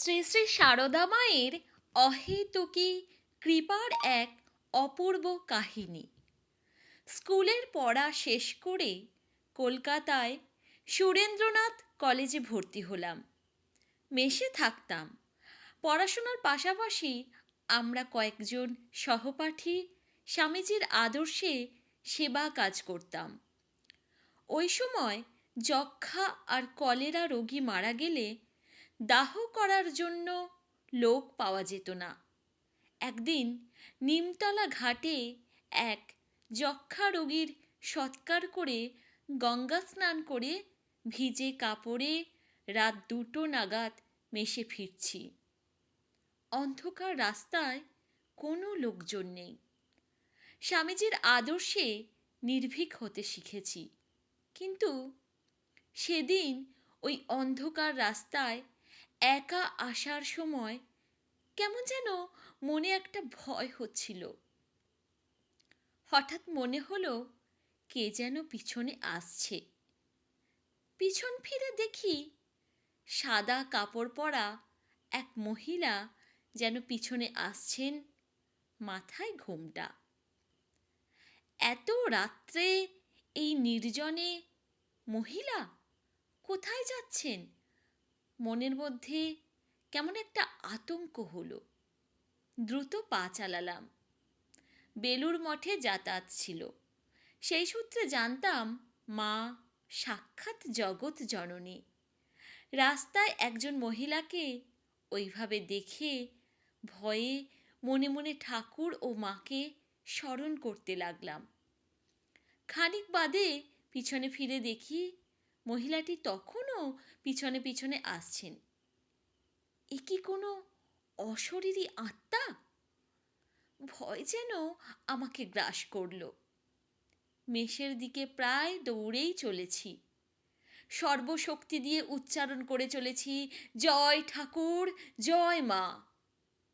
শ্রী শ্রী সারদা মায়ের অহেতুকী কৃপার এক অপূর্ব কাহিনী। স্কুলের পড়া শেষ করে কলকাতায় সুরেন্দ্রনাথ কলেজে ভর্তি হলাম। মেসে থাকতাম। পড়াশোনার পাশাপাশি আমরা কয়েকজন সহপাঠী স্বামীজির আদর্শে সেবা কাজ করতাম। ওই সময় যক্ষ্মা আর কলেরা রোগী মারা গেলে দাহ করার জন্য লোক পাওয়া যেত না। একদিন নিমতলা ঘাটে এক যক্ষ্মা রোগীর সৎকার করে গঙ্গা স্নান করে ভিজে কাপড়ে রাত 2টো নাগাদ মেসে ফিরছি। অন্ধকার রাস্তায় কোনো লোকজন নেই। স্বামীজির আদর্শে নির্ভীক হতে শিখেছি, কিন্তু সেদিন ওই অন্ধকার রাস্তায় একা আসার সময় কেমন যেন মনে একটা ভয় হচ্ছিল। হঠাৎ মনে হলো কে যেন পিছনে আসছে। পিছন ফিরে দেখি সাদা কাপড় পরা এক মহিলা যেন পিছনে আসছেন, মাথায় ঘোমটা। এত রাত্রে এই নির্জনে মহিলা কোথায় যাচ্ছেন? মনের মধ্যে কেমন একটা আতঙ্ক হলো। দ্রুত পা চালালাম। বেলুর মঠে যাতায়াত ছিল। সেই সূত্রে জানতাম মা সাক্ষাৎ জগৎ জননী। রাস্তায় একজন মহিলাকে ওইভাবে দেখে ভয়ে মনে মনে ঠাকুর ও মাকে স্মরণ করতে লাগলাম। খানিক বাদে পিছনে ফিরে দেখি মহিলাটি তখনও পিছনে পিছনে আসছেন। এ কি কোনো অশরীরী আত্মা? ভয় যেন আমাকে গ্রাস করল। মেষের দিকে প্রায় দৌড়েই চলেছি। সর্বশক্তি দিয়ে উচ্চারণ করে চলেছি, জয় ঠাকুর, জয় মা।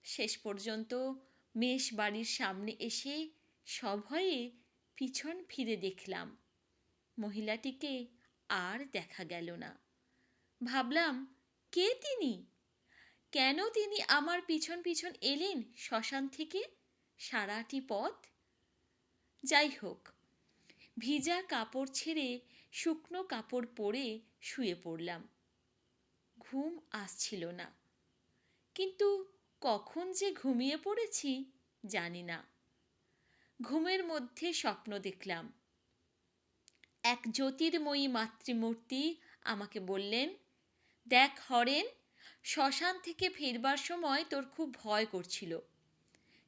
শেষ পর্যন্ত মেষ বাড়ির সামনে এসে সভয়ে পিছন ফিরে দেখলাম মহিলাটিকে আর দেখা গেল না। ভাবলাম, কে তিনি? কেন তিনি আমার পিছন পিছন এলেন শ্মশান থেকে সারাটি পথ? যাই হোক, ভিজা কাপড় ছেড়ে শুকনো কাপড় পরে শুয়ে পড়লাম। ঘুম আসছিল না, কিন্তু কখন যে ঘুমিয়ে পড়েছি জানি না। ঘুমের মধ্যে স্বপ্ন দেখলাম। এক জ্যোতির্ময়ী মাতৃমূর্তি আমাকে বললেন, দেখ হরেন, শ্মশান থেকে ফিরবার সময় তোর খুব ভয় করছিল,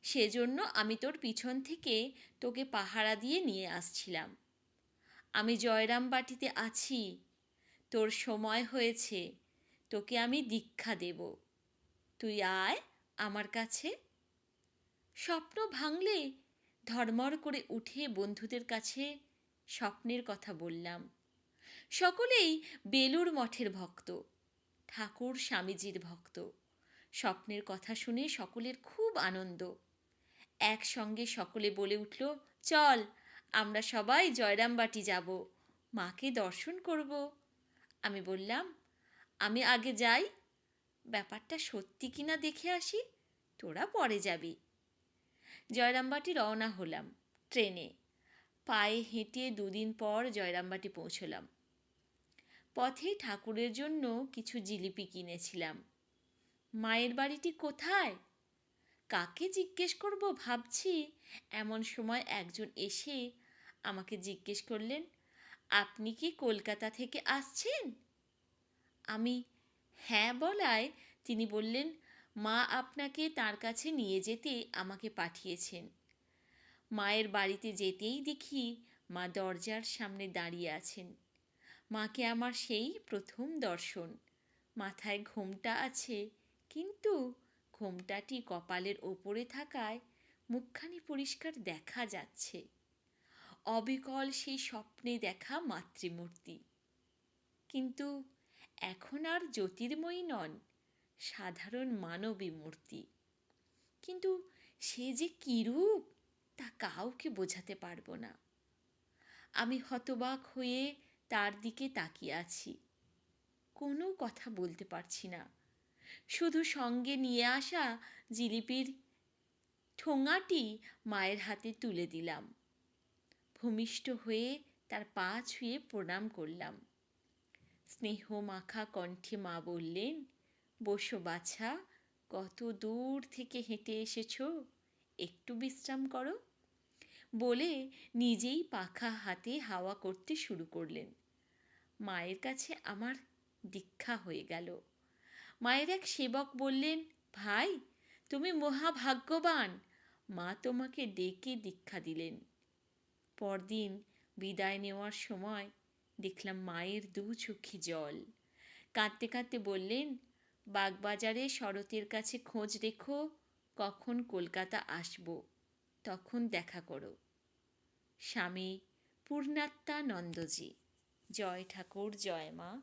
সেজন্য আমি তোর পিছন থেকে তোকে পাহারা দিয়ে নিয়ে আসছিলাম। আমি জয়রামবাটিতে আছি, তোর সময় হয়েছে, তোকে আমি দীক্ষা দেব, তুই আয় আমার কাছে। স্বপ্ন ভাঙলে ধর্মর করে উঠে বন্ধুদের কাছে স্বপ্নের কথা বললাম। সকলেই বেলুর মঠের ভক্ত, ঠাকুর স্বামীজির ভক্ত। স্বপ্নের কথা শুনে সকলের খুব আনন্দ। একসঙ্গে সকলে বলে উঠল, চল আমরা সবাই জয়রামবাটি যাব, মাকে দর্শন করব। আমি বললাম, আমি আগে যাই, ব্যাপারটা সত্যি কিনা দেখে আসি, তোরা পরে যাবি। জয়রামবাটি রওনা হলাম ট্রেনে। পায়ে হেঁটে 2 দিন পর জয়রামবাটি পৌঁছলাম। পথে ঠাকুরের জন্য কিছু জিলিপি কিনেছিলাম। মায়ের বাড়িটি কোথায়, কাকে জিজ্ঞেস করব ভাবছি, এমন সময় একজন এসে আমাকে জিজ্ঞেস করলেন, আপনি কি কলকাতা থেকে আসছেন? আমি হ্যাঁ বলায় তিনি বললেন, মা আপনাকে তার কাছে নিয়ে যেতে আমাকে পাঠিয়েছেন। মায়ের বাড়িতে যেতেই দেখি মা দরজার সামনে দাঁড়িয়ে আছেন। মাকে আমার সেই প্রথম দর্শন। মাথায় ঘোমটা আছে, কিন্তু ঘোমটাটি কপালের ওপরে থাকায় মুখখানি পরিষ্কার দেখা যাচ্ছে। অবিকল সেই স্বপ্নে দেখা মাতৃমূর্তি। কিন্তু এখন আর জ্যোতির্ময়ী নন, সাধারণ মানবী মূর্তি। কিন্তু সে যে কিরূপ তা কাউকে বোঝাতে পারবো না। আমি হতবাক হয়ে তার দিকে তাকিয়ে আছি, কোনো কথা বলতে পারছি না। শুধু সঙ্গে নিয়ে আসা জিলিপির ঠোঙাটি মায়ের হাতে তুলে দিলাম। ভূমিষ্ঠ হয়ে তার পা ছুঁয়ে প্রণাম করলাম। স্নেহ মাখা কণ্ঠে মা বললেন, বসো বাছা, কত দূর থেকে হেঁটে এসেছো, একটু বিশ্রাম করো। বলে নিজেই পাখা হাতে হাওয়া করতে শুরু করলেন। মায়ের কাছে আমার দীক্ষা হয়ে গেল। মায়ের এক সেবক বললেন, ভাই তুমি মহাভাগ্যবান, মা তোমাকে ডেকে দীক্ষা দিলেন। পরদিন বিদায় নেওয়ার সময় দেখলাম মায়ের দু চোখে জল। কাঁদতে কাঁদতে বললেন, বাগবাজারে শরতের কাছে খোঁজ রেখো, কখন কলকাতা আসব, তখন দেখা করো। স্বামী পূর্ণাত্মানন্দজি। জয় ঠাকুর, জয় মা।